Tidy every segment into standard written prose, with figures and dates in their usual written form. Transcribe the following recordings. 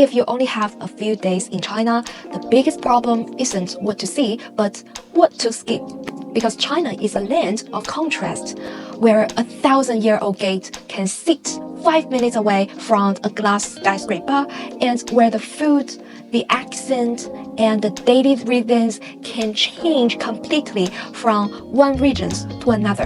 If you only have a few days in China, the biggest problem isn't what to see, but what to skip. Because China is a land of contrast, where a 1,000-year-old gate can sit 5 minutes away from a glass skyscraper, and where the food, the accent, and the daily rhythms can change completely from one region to another.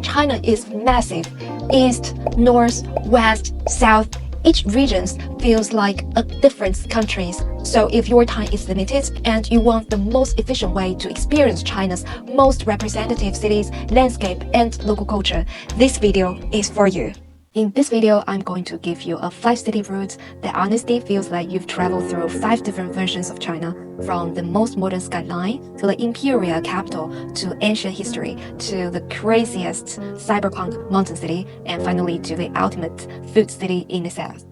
China is massive. East, north, west, south. Each region feels like a different country. So if your time is limited and you want the most efficient way to experience China's most representative cities, landscape, and local culture, this video is for you. In this video, I'm going to give you a 5-city route that honestly feels like you've traveled through 5 different versions of China, from the most modern skyline to the imperial capital to ancient history to the craziest cyberpunk mountain city, and finally to the ultimate food city in the south.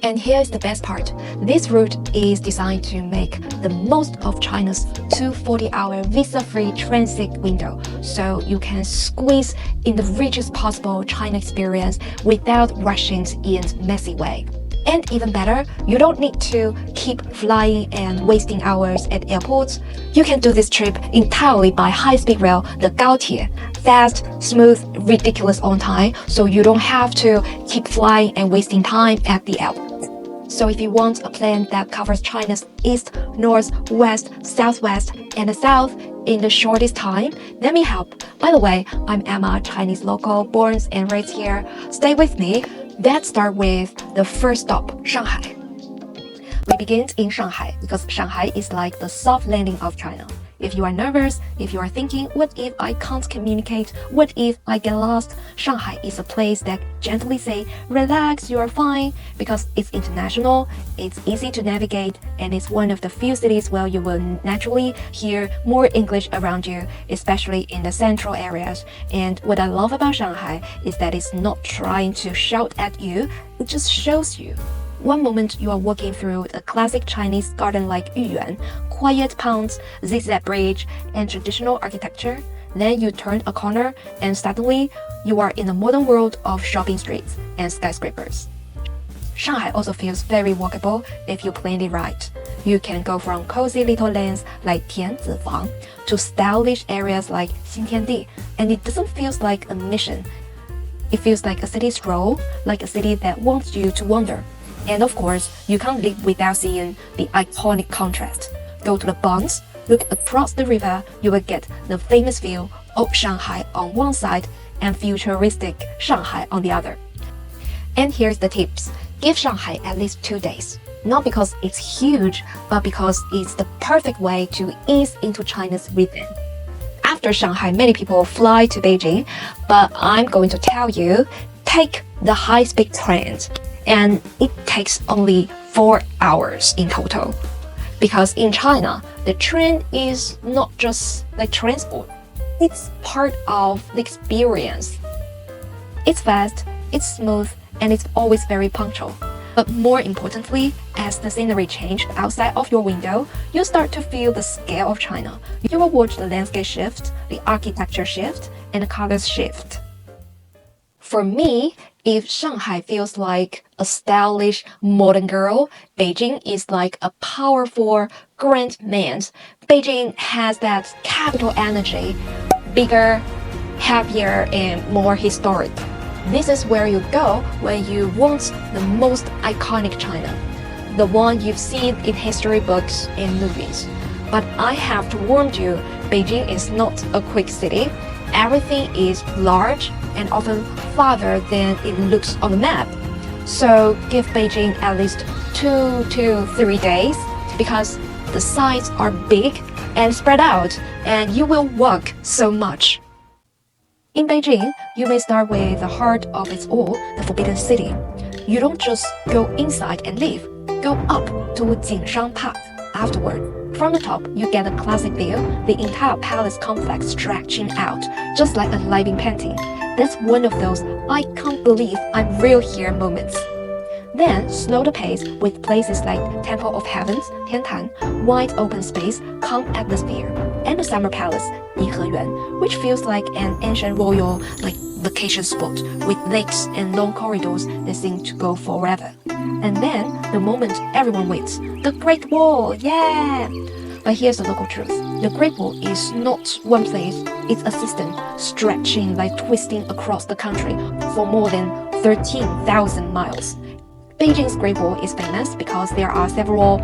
And here's the best part. This route is designed to make the most of China's 240-hour visa-free transit window, so you can squeeze in the richest possible China experience without rushing in a messy way. And even better, you don't need to keep flying and wasting hours at airports. You can do this trip entirely by high-speed rail, the gaotie. Fast, smooth, ridiculous on time, so you don't have to keep flying and wasting time at the airport. So if you want a plan that covers China's east, north, west, southwest, and the south in the shortest time, let me help. By the way, I'm Emma, Chinese local, born and raised here. Stay with me. Let's start with the first stop, Shanghai. We begin in Shanghai because Shanghai is like the soft landing of China. If you are nervous, if you are thinking, what if I can't communicate? What if I get lost? Shanghai is a place that gently say, relax, you are fine, because it's international, it's easy to navigate, and it's one of the few cities where you will naturally hear more English around you, especially in the central areas. And what I love about Shanghai is that it's not trying to shout at you, it just shows you. One moment you are walking through a classic Chinese garden like Xi'an, quiet ponds, zigzag bridge, and traditional architecture. Then you turn a corner and suddenly you are in a modern world of shopping streets and skyscrapers. Shanghai also feels very walkable if you plan it right. You can go from cozy little lanes like Tianzifang to stylish areas like Xintiandi, and it doesn't feel like a mission. It feels like a city stroll, like a city that wants you to wander. And of course, you can't live without seeing the iconic contrast. Go to the Bonds, look across the river, you will get the famous view of Shanghai on one side and futuristic Shanghai on the other. And here's the tips. Give Shanghai at least 2 days. Not because it's huge, but because it's the perfect way to ease into China's rhythm. After Shanghai, many people fly to Beijing, but I'm going to tell you, take the high-speed train. And it takes only 4 hours in total. Because in China, the train is not just like transport, it's part of the experience. It's fast, it's smooth, and it's always very punctual. But more importantly, as the scenery changes outside of your window, you start to feel the scale of China. You will watch the landscape shift, the architecture shift, and the colors shift. For me, if Shanghai feels like a stylish modern girl, Beijing is like a powerful grand man. Beijing has that capital energy, bigger, happier, and more historic. This is where you go when you want the most iconic China, the one you've seen in history books and movies. But I have to warn you, Beijing is not a quick city. Everything is large and often farther than it looks on the map. So give Beijing at least 2 to 3 days because the sites are big and spread out and you will walk so much. In Beijing, you may start with the heart of it all, the Forbidden City. You don't just go inside and leave, go up to Jingshan Park afterward. From the top, you get a classic view, the entire palace complex stretching out, just like a living painting. That's one of those I can't believe I'm real here moments. Then slow the pace with places like Temple of Heavens, Tiantan, wide open space, calm atmosphere, and the Summer Palace, Yiheyuan, which feels like an ancient royal vacation spot with lakes and long corridors that seem to go forever. And then, the moment everyone waits, the Great Wall, yeah! But here's the local truth. The Great Wall is not one place, it's a system, stretching like twisting across the country for more than 13,000 miles. Beijing's Great Wall is famous because there are several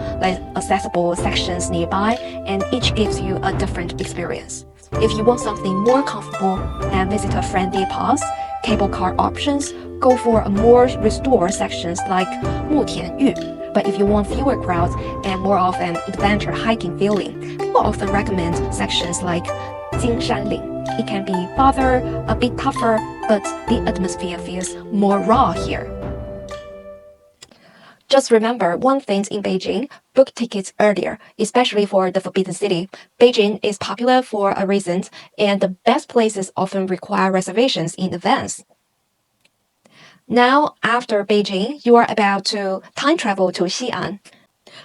accessible sections nearby, and each gives you a different experience. If you want something more comfortable and visitor-friendly paths, cable car options, go for a more restored sections like Mutianyu. But if you want fewer crowds and more of an adventure hiking feeling, people often recommend sections like Jingshanling. It can be farther, a bit tougher, but the atmosphere feels more raw here. Just remember one thing in Beijing, book tickets earlier, especially for the Forbidden City. Beijing is popular for a reason, and the best places often require reservations in advance. Now, after Beijing, you are about to time travel to Xi'an.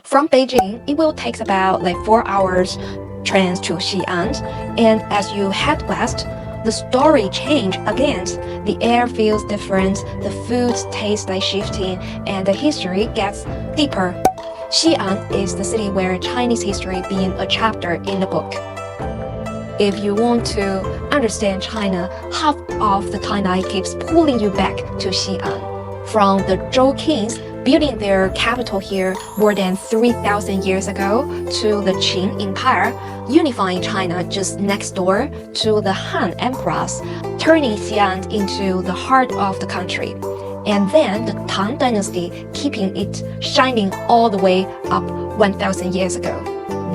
From Beijing, it will take about 4 hours trains to Xi'an, and as you head west, the story changes again. The air feels different, the food tastes shifting, and the history gets deeper. Xi'an is the city where Chinese history being a chapter in the book. If you want to understand China, half of the timeline keeps pulling you back to Xi'an. From the Zhou kings building their capital here more than 3,000 years ago, to the Qing Empire, unifying China just next door, to the Han emperors, turning Xi'an into the heart of the country. And then the Tang Dynasty, keeping it shining all the way up 1,000 years ago.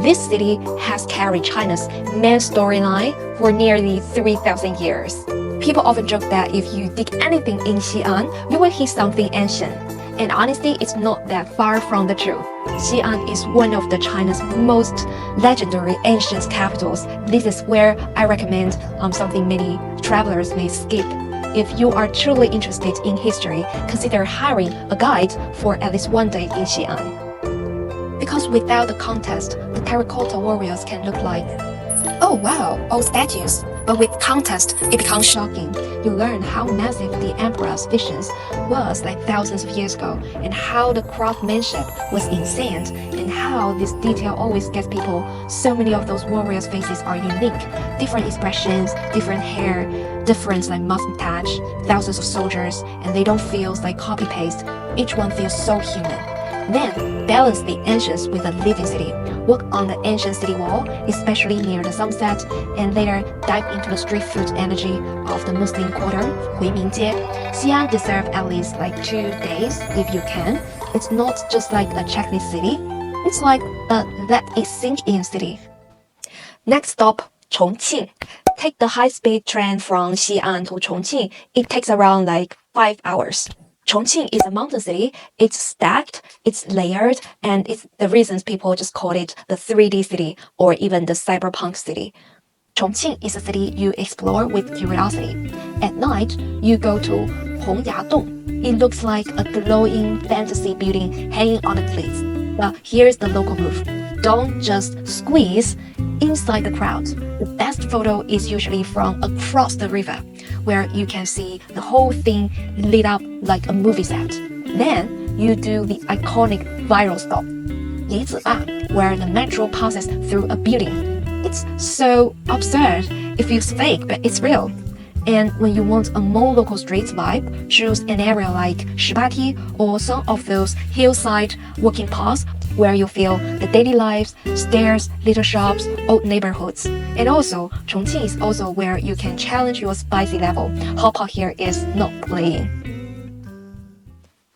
This city has carried China's main storyline for nearly 3,000 years. People often joke that if you dig anything in Xi'an, you will hit something ancient. And honestly, it's not that far from the truth. Xi'an is one of China's most legendary ancient capitals. This is where I recommend something many travelers may skip. If you are truly interested in history, consider hiring a guide for at least one day in Xi'an. Because without the context, the terracotta warriors can look like, oh wow, old statues. But with context, it becomes shocking. You learn how massive the emperor's visions was thousands of years ago, and how the craftsmanship was insane, and how this detail always gets people. So many of those warriors' faces are unique. Different expressions, different hair, different mustache, thousands of soldiers, and they don't feel copy-paste. Each one feels so human. Then, balance the ancients with a living city. Walk on the ancient city wall, especially near the sunset, and later dive into the street food energy of the Muslim quarter, Huimingjie. Xi'an deserves at least 2 days if you can. It's not just a checklist city, it's a let it sink in city. Next stop, Chongqing. Take the high-speed train from Xi'an to Chongqing. It takes around 5 hours. Chongqing is a mountain city. It's stacked, it's layered, and it's the reasons people just call it the 3D city or even the cyberpunk city. Chongqing is a city you explore with curiosity. At night, you go to Hongyadong. It looks like a glowing fantasy building hanging on the cliffs. But here's the local move. Don't just squeeze inside the crowd. The best photo is usually from across the river, where you can see the whole thing lit up like a movie set. Then you do the iconic viral stop, Lizi'an, where the metro passes through a building. It's so absurd. It feels fake, but it's real. And when you want a more local street vibe, choose an area like Shibati or some of those hillside walking paths where you feel the daily lives, stairs, little shops, old neighborhoods. And also, Chongqing is also where you can challenge your spicy level. Hot pot here is not playing.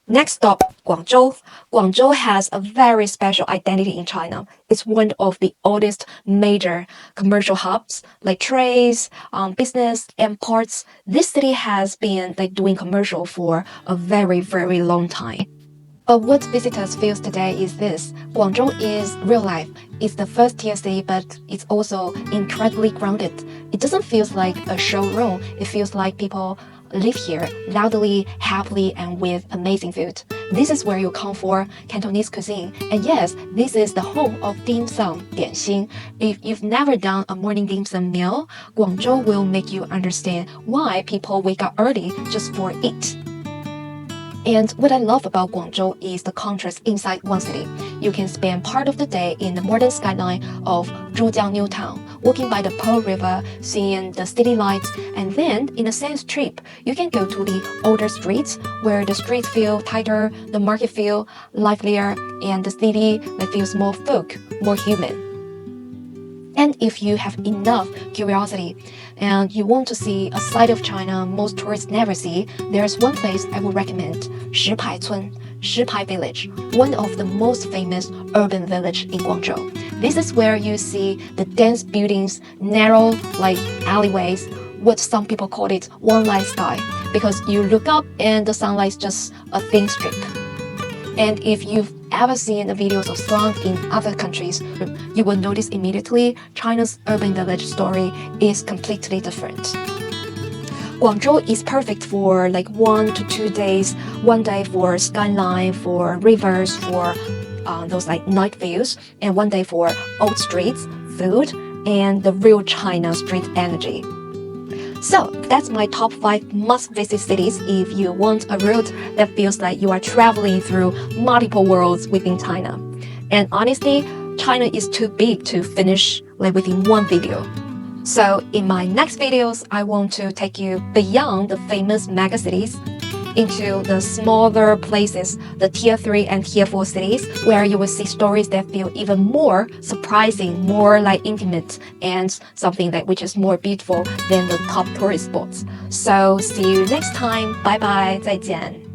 Next stop, Guangzhou. Guangzhou has a very special identity in China. It's one of the oldest major commercial hubs, like trades, business, and ports. This city has been doing commercial for a very, very long time. But what visitors feel today is this. Guangzhou is real life. It's the first tier city, but it's also incredibly grounded. It doesn't feel like a showroom. It feels like people live here loudly, happily, and with amazing food. This is where you come for Cantonese cuisine. And yes, this is the home of dim sum, 点心. If you've never done a morning dim sum meal, Guangzhou will make you understand why people wake up early just for it. And what I love about Guangzhou is the contrast inside one city. You can spend part of the day in the modern skyline of Zhujiang New Town, walking by the Pearl River, seeing the city lights, and then in a sand strip, you can go to the older streets where the streets feel tighter, the market feel livelier, and the city feels more folk, more human. And if you have enough curiosity and you want to see a side of China most tourists never see, there's one place I would recommend, Shipai Village, one of the most famous urban village in Guangzhou. This is where you see the dense buildings, narrow alleyways, what some people call it one-line sky, because you look up and the sunlight is just a thin strip. And if you've ever seen the videos of slums in other countries, you will notice immediately China's urban village story is completely different. Guangzhou is perfect for 1 to 2 days. One day for skyline, for rivers, for those night views, and one day for old streets, food, and the real China street energy. So that's my top 5 must-visit cities if you want a route that feels like you are traveling through multiple worlds within China. And honestly, China is too big to finish within one video. So in my next videos, I want to take you beyond the famous megacities into the smaller places, the tier 3 and tier 4 cities, where you will see stories that feel even more surprising, more intimate, and something which is more beautiful than the top tourist spots. So see you next time. Bye bye, 再见.